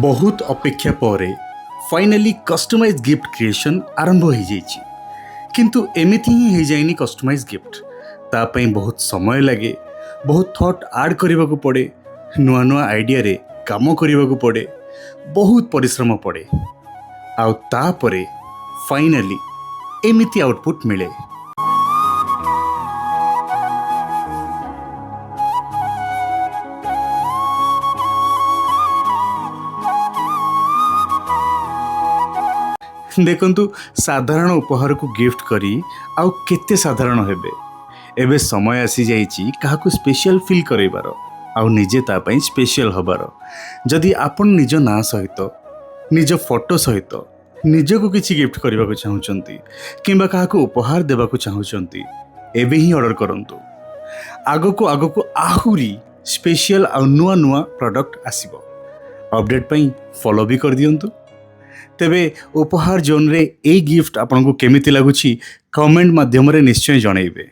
बहुत अपेक्षा पर फाइनाली कस्टमाइज गिफ्ट क्रिएशन आरंभ हो जाइए किंतु एमती ही हो जाएनी कस्टमाइज गिफ्ट तापाई बहुत समय लगे बहुत थॉट ऐड करने को पड़े नुआ नुआ आइडिया रे काम करने को पड़े बहुत परिश्रम पड़े आउ तापरे फाइनाली एमती आउटपुट मिले। देखंतु साधारण उपहार को गिफ्ट करी आउ केते साधारण हेबे एबे समय आसी जाइछि काहाकू स्पेशल फील करैबार आउ निजे ता पई स्पेशल हबार। जदि आपण निज ना सहित निज फोटो सहित निजको किछि गिफ्ट करबा को चाहुचंती किंबा काहाकू उपहार देबा को चाहुचंती एबे ही ऑर्डर करंतु। आगको आहुरी स्पेशल आउ नुआ नुआ प्रोडक्ट आसीबो। अपडेट पई फॉलो भी कर दियंतु। तेबे उपहार जोन रे ए गिफ्ट आपन को केमिति लागुछि कमेंट माध्यम रे निश्चय जणाइबे।